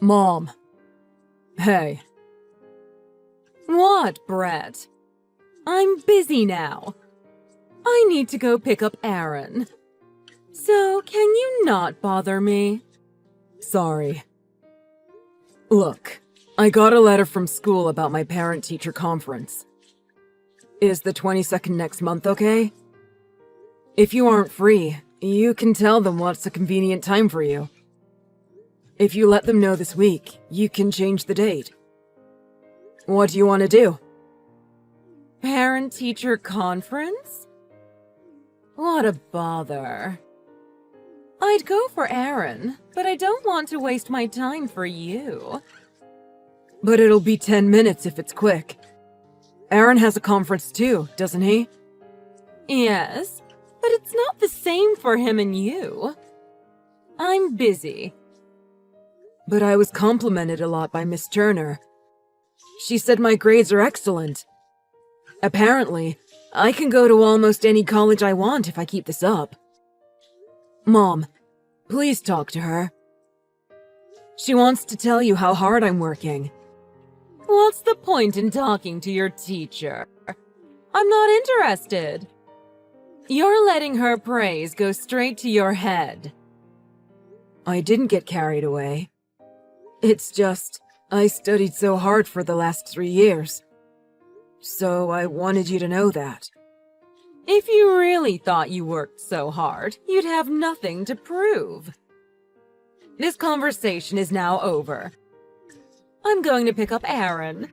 Mom. Hey. What, Brett? I'm busy now. I need to go pick up Aaron. So, can you not bother me? Sorry. Look, I got a letter from school about my parent-teacher conference. Is the 22nd next month okay? If you aren't free, you can tell them what's a convenient time for you. If you let them know this week, you can change the date. What do you want to do? Parent-teacher conference? What a bother. I'd go for Aaron, but I don't want to waste my time for you. But it'll be 10 minutes if it's quick. Aaron has a conference too, doesn't he? Yes, but it's not the same for him and you. I'm busy. But I was complimented a lot by Miss Turner. She said my grades are excellent. Apparently, I can go to almost any college I want if I keep this up. Mom, please talk to her. She wants to tell you how hard I'm working. What's the point in talking to your teacher? I'm not interested. You're letting her praise go straight to your head. I didn't get carried away. It's just, I studied so hard for the last 3 years. So I wanted you to know that. If you really thought you worked so hard, you'd have nothing to prove. This conversation is now over. I'm going to pick up Aaron.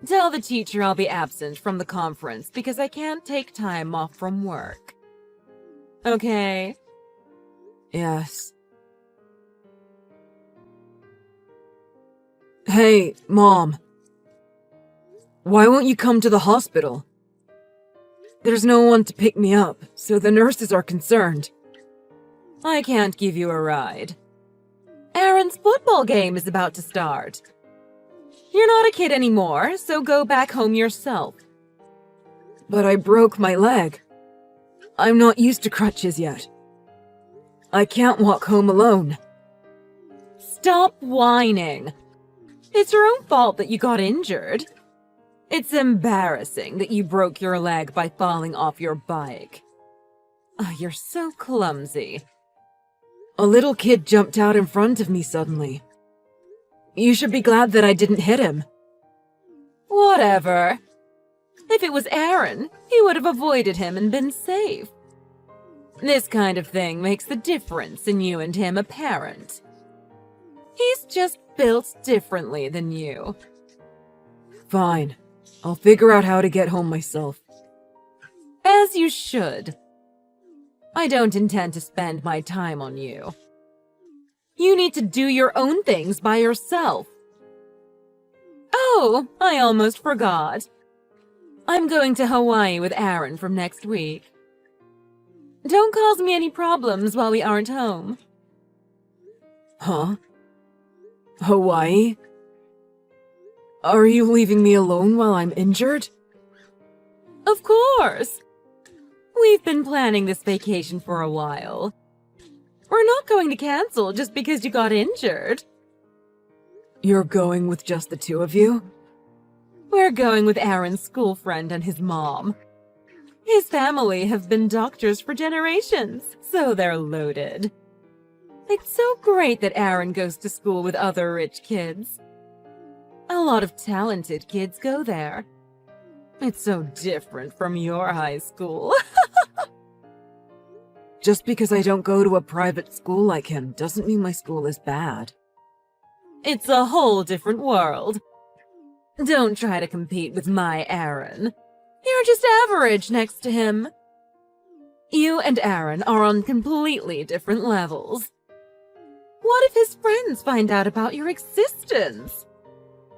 Tell the teacher I'll be absent from the conference because I can't take time off from work. Okay? Yes. Hey, Mom. Why won't you come to the hospital? There's no one to pick me up, so the nurses are concerned. I can't give you a ride. Aaron's football game is about to start. You're not a kid anymore, so go back home yourself. But I broke my leg. I'm not used to crutches yet. I can't walk home alone. Stop whining. It's your own fault that you got injured. It's embarrassing that you broke your leg by falling off your bike. Oh, you're so clumsy. A little kid jumped out in front of me suddenly. You should be glad that I didn't hit him. Whatever. If it was Aaron, he would have avoided him and been safe. This kind of thing makes the difference in you and him apparent. He's just built differently than you. Fine. I'll figure out how to get home myself. As you should. I don't intend to spend my time on you. You need to do your own things by yourself. Oh, I almost forgot. I'm going to Hawaii with Aaron from next week. Don't cause me any problems while we aren't home. Huh? Hawaii? Are you leaving me alone while I'm injured? Of course. We've been planning this vacation for a while. We're not going to cancel just because you got injured. You're going with just the two of you? We're going with Aaron's school friend and his mom. His family have been doctors for generations, so they're loaded. It's so great that Aaron goes to school with other rich kids. A lot of talented kids go there. It's so different from your high school. Just because I don't go to a private school like him doesn't mean my school is bad. It's a whole different world. Don't try to compete with my Aaron. You're just average next to him. You and Aaron are on completely different levels. What if his friends find out about your existence?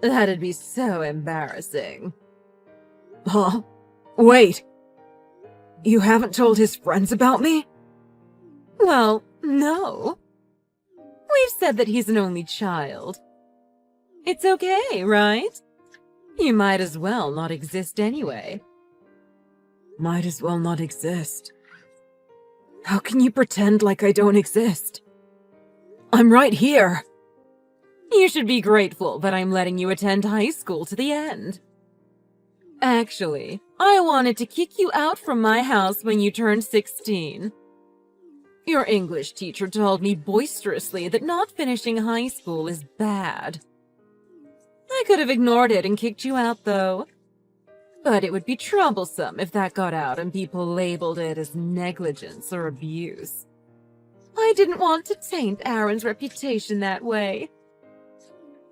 That'd be so embarrassing. Huh? Wait. You haven't told his friends about me? Well, no. We've said that he's an only child. It's okay, right? You might as well not exist anyway. Might as well not exist. How can you pretend like I don't exist? I'm right here. You should be grateful that I'm letting you attend high school to the end. Actually, I wanted to kick you out from my house when you turned 16. Your English teacher told me boisterously that not finishing high school is bad. I could have ignored it and kicked you out, though. But it would be troublesome if that got out and people labeled it as negligence or abuse. I didn't want to taint Aaron's reputation that way.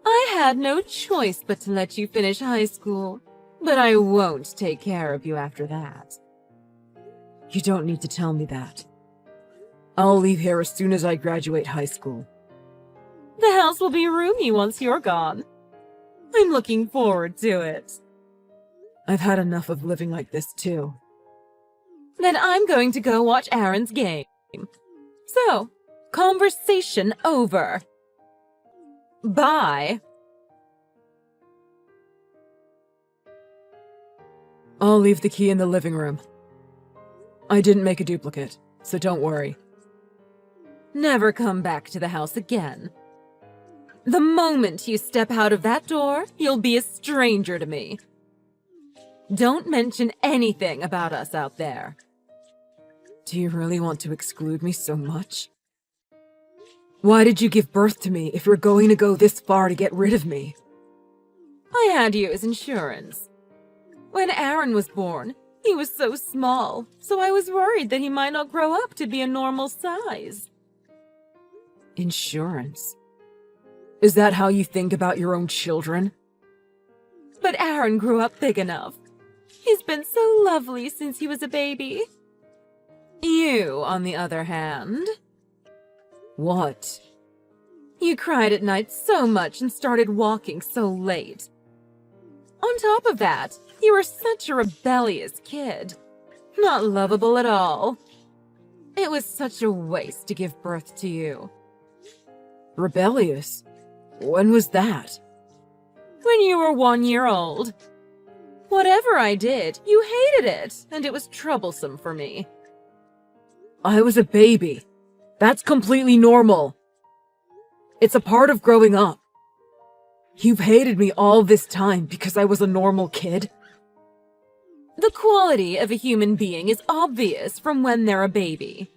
I had no choice but to let you finish high school, but I won't take care of you after that. You don't need to tell me that. I'll leave here as soon as I graduate high school. The house will be roomy once you're gone. I'm looking forward to it. I've had enough of living like this, too. Then I'm going to go watch Aaron's game. So, conversation over. Bye. I'll leave the key in the living room. I didn't make a duplicate, so don't worry. Never come back to the house again. The moment you step out of that door, you'll be a stranger to me. Don't mention anything about us out there. Do you really want to exclude me so much? Why did you give birth to me if you're going to go this far to get rid of me? I had you as insurance. When Aaron was born, he was so small, so I was worried that he might not grow up to be a normal size. Insurance? Is that how you think about your own children? But Aaron grew up big enough. He's been so lovely since he was a baby. You, on the other hand... What? You cried at night so much and started walking so late. On top of that, you were such a rebellious kid. Not lovable at all. It was such a waste to give birth to you. Rebellious? When was that? When you were 1 year old. Whatever I did, you hated it, and it was troublesome for me. I was a baby. That's completely normal. It's a part of growing up. You've hated me all this time because I was a normal kid? The quality of a human being is obvious from when they're a baby.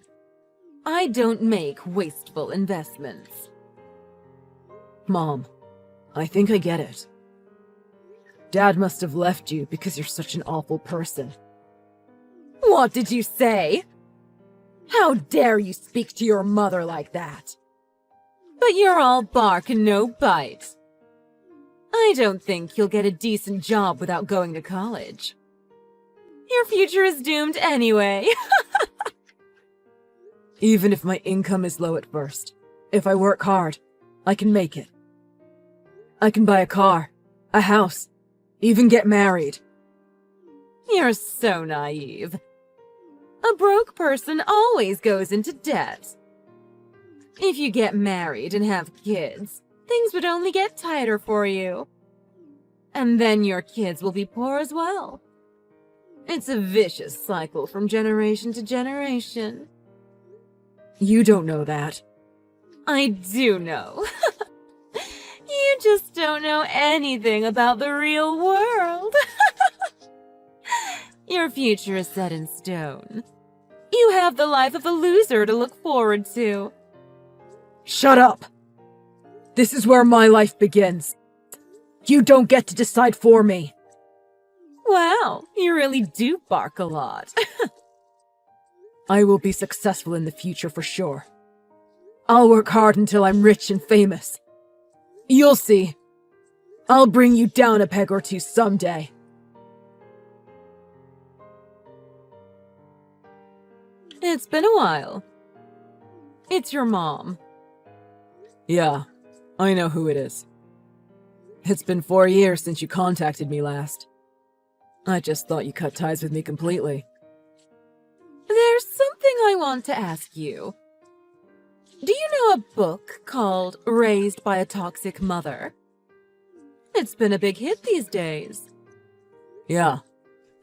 I don't make wasteful investments. Mom, I think I get it. Dad must have left you because you're such an awful person. What did you say? How dare you speak to your mother like that? But you're all bark and no bite. I don't think you'll get a decent job without going to college. Your future is doomed anyway. Even if my income is low at first, if I work hard, I can make it. I can buy a car, a house, even get married. You're so naive. A broke person always goes into debt. If you get married and have kids, things would only get tighter for you. And then your kids will be poor as well. It's a vicious cycle from generation to generation. You don't know that. I do know. You just don't know anything about the real world. Your future is set in stone. You have the life of a loser to look forward to. Shut up! This is where my life begins. You don't get to decide for me. Wow, you really do bark a lot. I will be successful in the future for sure. I'll work hard until I'm rich and famous. You'll see. I'll bring you down a peg or two someday. It's been a while. It's your mom. Yeah, I know who it is. It's been 4 years since you contacted me last. I just thought you cut ties with me completely. There's something I want to ask you. Do you know a book called Raised by a Toxic Mother? It's been a big hit these days. Yeah,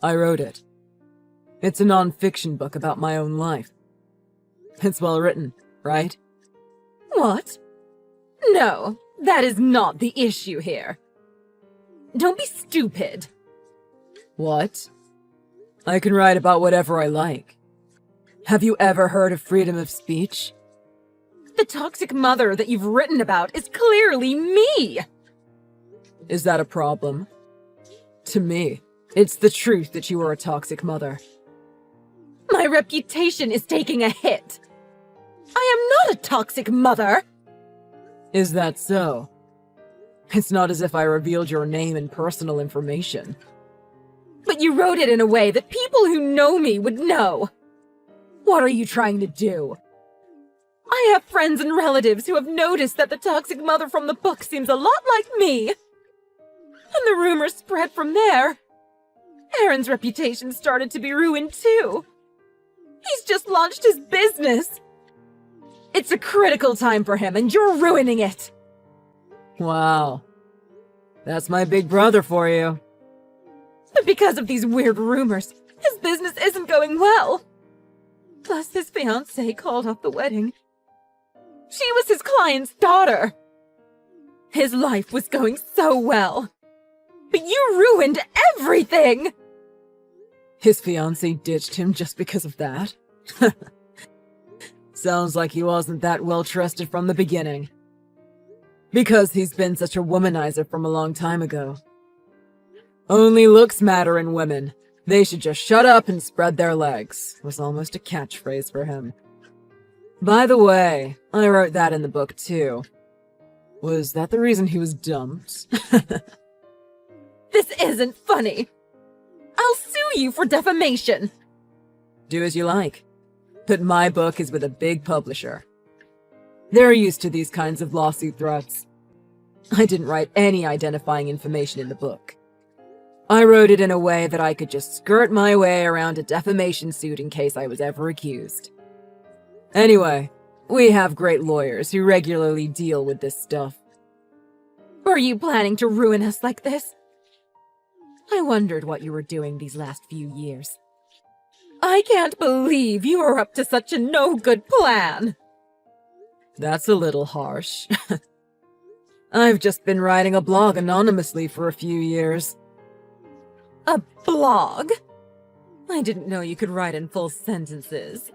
I wrote it. It's a non-fiction book about my own life. It's well written, right? What? No, That is not the issue here. Don't be stupid. What? I can write about whatever I like. Have you ever heard of freedom of speech? The toxic mother that you've written about is clearly me! Is that a problem? To me, it's the truth that you are a toxic mother. My reputation is taking a hit. I am not a toxic mother! Is that so? It's not as if I revealed your name and personal information. But you wrote it in a way that people who know me would know. What are you trying to do? I have friends and relatives who have noticed that the toxic mother from the book seems a lot like me. And the rumors spread from there. Aaron's reputation started to be ruined too. He's just launched his business. It's a critical time for him, and you're ruining it. Wow. That's my big brother for you. But because of these weird rumors, his business isn't going well. Plus, his fiancée called off the wedding. She was his client's daughter. His life was going so well. But you ruined everything! His fiancée ditched him just because of that? Sounds like he wasn't that well trusted from the beginning. Because he's been such a womanizer from a long time ago. Only looks matter in women. They should just shut up and spread their legs, was almost a catchphrase for him. By the way, I wrote that in the book too. Was that the reason he was dumped? This isn't funny. I'll sue you for defamation. Do as you like. But my book is with a big publisher. They're used to these kinds of lawsuit threats. I didn't write any identifying information in the book. I wrote it in a way that I could just skirt my way around a defamation suit in case I was ever accused. Anyway, we have great lawyers who regularly deal with this stuff. Were you planning to ruin us like this? I wondered what you were doing these last few years. I can't believe you were up to such a no-good plan. That's a little harsh. I've just been writing a blog anonymously for a few years. A blog? I didn't know you could write in full sentences.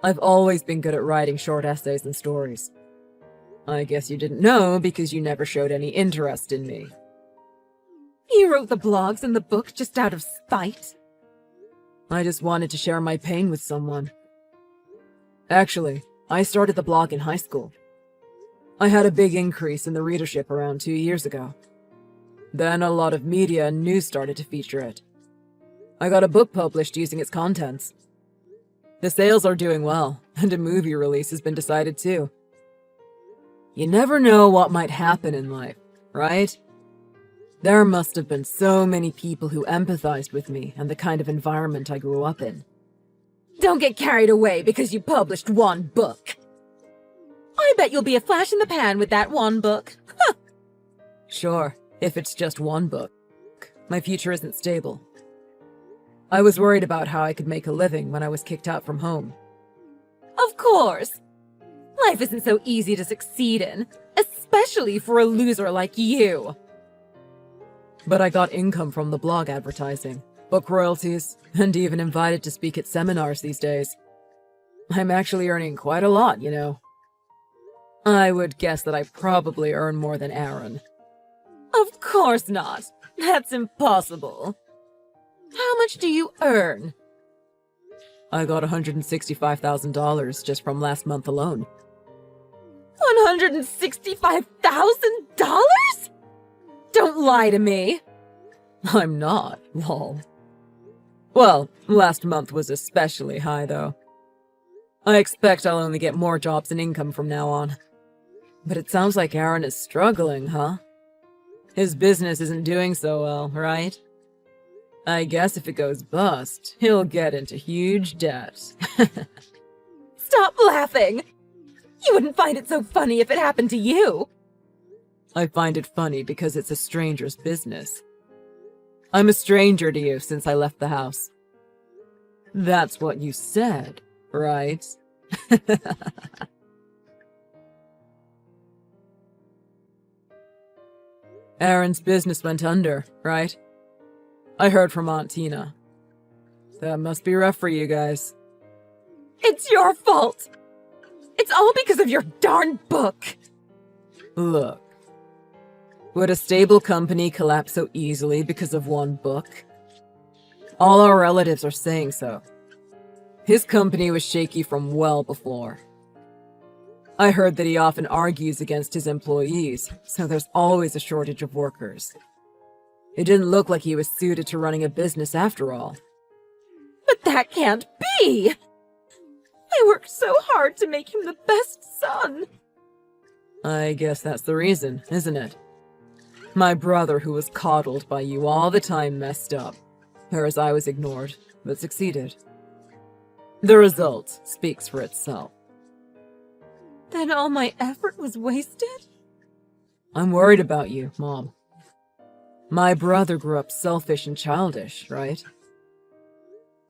I've always been good at writing short essays and stories. I guess you didn't know because you never showed any interest in me. You wrote the blogs and the book just out of spite? I just wanted to share my pain with someone. Actually, I started the blog in high school. I had a big increase in the readership around 2 years ago. Then a lot of media and news started to feature it. I got a book published using its contents. The sales are doing well, and a movie release has been decided too. You never know what might happen in life, right? There must have been so many people who empathized with me and the kind of environment I grew up in. Don't get carried away because you published one book. I bet you'll be a flash in the pan with that one book. Huh. Sure, if it's just one book. My future isn't stable. I was worried about how I could make a living when I was kicked out from home. Of course. Life isn't so easy to succeed in, especially for a loser like you. But I got income from the blog advertising, book royalties, and even invited to speak at seminars these days. I'm actually earning quite a lot, you know. I would guess that I probably earn more than Aaron. Of course not. That's impossible. How much do you earn? I got $165,000 just from last month alone. $165,000? Don't lie to me. I'm not, lol. Well, last month was especially high, though. I expect I'll only get more jobs and income from now on. But it sounds like Aaron is struggling, huh? His business isn't doing so well, right? I guess if it goes bust, he'll get into huge debt. Stop laughing! You wouldn't find it so funny if it happened to you. I find it funny because it's a stranger's business. I'm a stranger to you since I left the house. That's what you said, right? Aaron's business went under, right? I heard from Aunt Tina. That must be rough for you guys. It's your fault! It's all because of your darn book! Look. Would a stable company collapse so easily because of one book? All our relatives are saying so. His company was shaky from well before. I heard that he often argues against his employees, so there's always a shortage of workers. It didn't look like he was suited to running a business after all. But that can't be! I worked so hard to make him the best son! I guess that's the reason, isn't it? My brother, who was coddled by you all the time, messed up, whereas I was ignored, but succeeded. The result speaks for itself. Then all my effort was wasted? I'm worried about you, Mom. My brother grew up selfish and childish, right?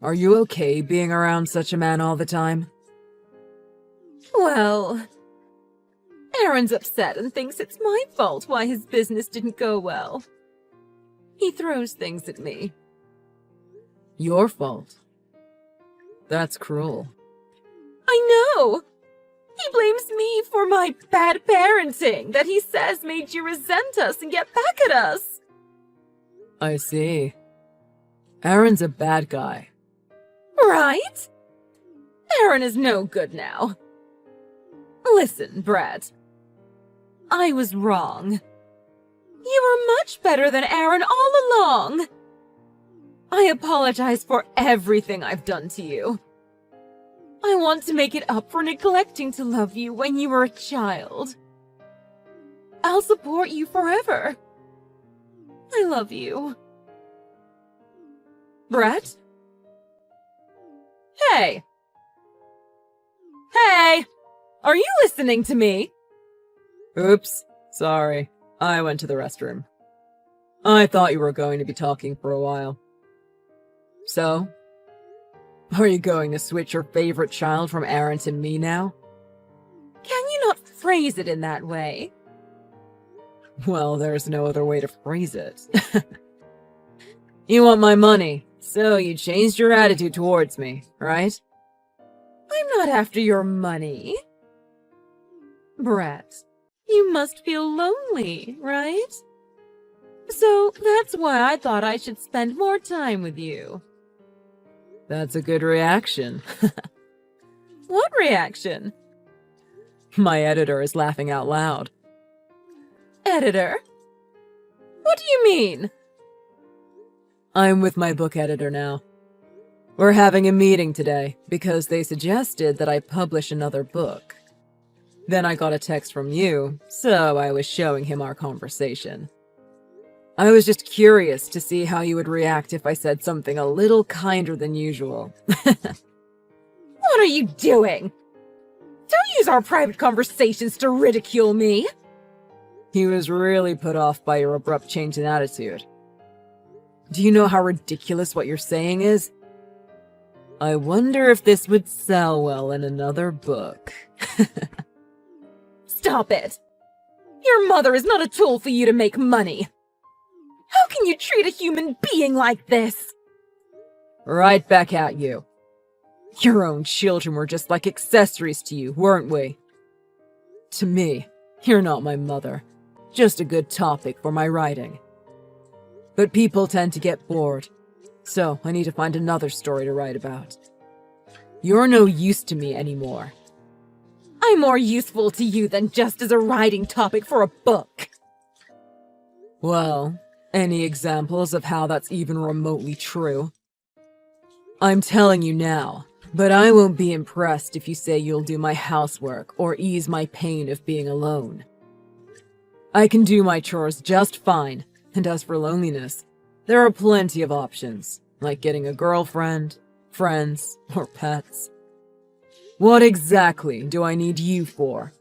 Are you okay being around such a man all the time? Well, Aaron's upset and thinks it's my fault why his business didn't go well. He throws things at me. Your fault? That's cruel. I know! He blames me for my bad parenting that he says made you resent us and get back at us. I see. Aaron's a bad guy. Right? Aaron is no good now. Listen, Brett. I was wrong. You were much better than Aaron all along. I apologize for everything I've done to you. I want to make it up for neglecting to love you when you were a child. I'll support you forever. I love you. Brett? Hey! Hey! Are you listening to me? Oops, sorry. I went to the restroom. I thought you were going to be talking for a while. So? Are you going to switch your favorite child from Aaron to me now? Can you not phrase it in that way? Well, there's no other way to phrase it. You want my money, so you changed your attitude towards me, right? I'm not after your money. Brett, you must feel lonely, right? So that's why I thought I should spend more time with you. That's a good reaction. What reaction? My editor is laughing out loud. Editor? What do you mean? I'm with my book editor now. We're having a meeting today because they suggested that I publish another book. Then I got a text from you, so I was showing him our conversation. I was just curious to see how you would react if I said something a little kinder than usual. What are you doing? Don't use our private conversations to ridicule me. He was really put off by your abrupt change in attitude. Do you know how ridiculous what you're saying is? I wonder if this would sell well in another book. Stop it! Your mother is not a tool for you to make money. How can you treat a human being like this? Right back at you. Your own children were just like accessories to you, weren't we? To me, you're not my mother. Just a good topic for my writing. But people tend to get bored, so I need to find another story to write about. You're no use to me anymore. I'm more useful to you than just as a writing topic for a book. Well, any examples of how that's even remotely true? I'm telling you now, but I won't be impressed if you say you'll do my housework or ease my pain of being alone. I can do my chores just fine, and as for loneliness, there are plenty of options, like getting a girlfriend, friends, or pets. What exactly do I need you for?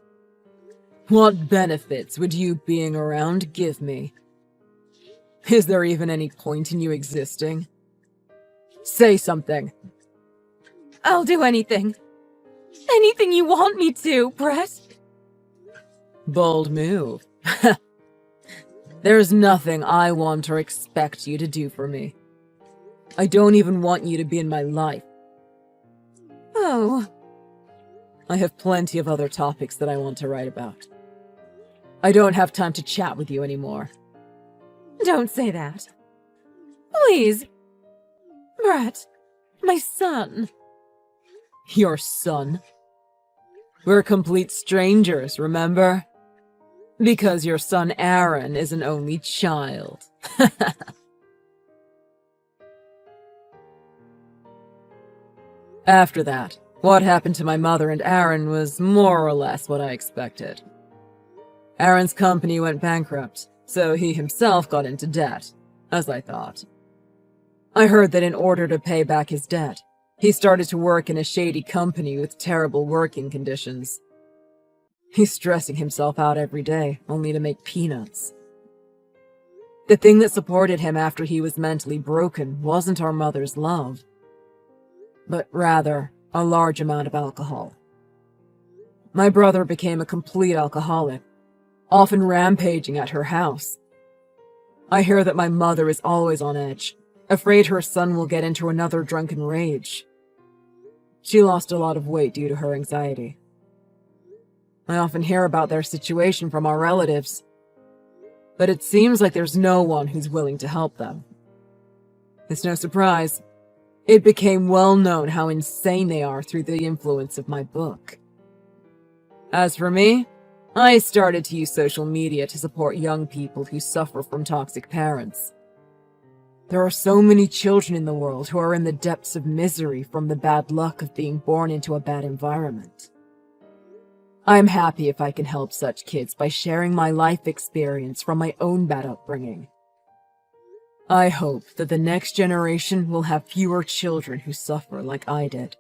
What benefits would you being around give me? Is there even any point in you existing? Say something. I'll do anything. Anything you want me to, Brett. Bold move. There's nothing I want or expect you to do for me. I don't even want you to be in my life. Oh, I have plenty of other topics that I want to write about. I don't have time to chat with you anymore. don't say that. Please. Brett, my son. Your son? We're complete strangers, remember? Because your son Aaron is an only child. After that, what happened to my mother and Aaron was more or less what I expected. Aaron's company went bankrupt, so he himself got into debt, as I thought. I heard that in order to pay back his debt, he started to work in a shady company with terrible working conditions. He's stressing himself out every day, only to make peanuts. The thing that supported him after he was mentally broken wasn't our mother's love, but rather a large amount of alcohol. My brother became a complete alcoholic, often rampaging at her house. I hear that my mother is always on edge, afraid her son will get into another drunken rage. She lost a lot of weight due to her anxiety. I often hear about their situation from our relatives, but it seems like there's no one who's willing to help them. It's no surprise. It became well known how insane they are through the influence of my book. As for me, I started to use social media to support young people who suffer from toxic parents. There are so many children in the world who are in the depths of misery from the bad luck of being born into a bad environment. I'm happy if I can help such kids by sharing my life experience from my own bad upbringing. I hope that the next generation will have fewer children who suffer like I did.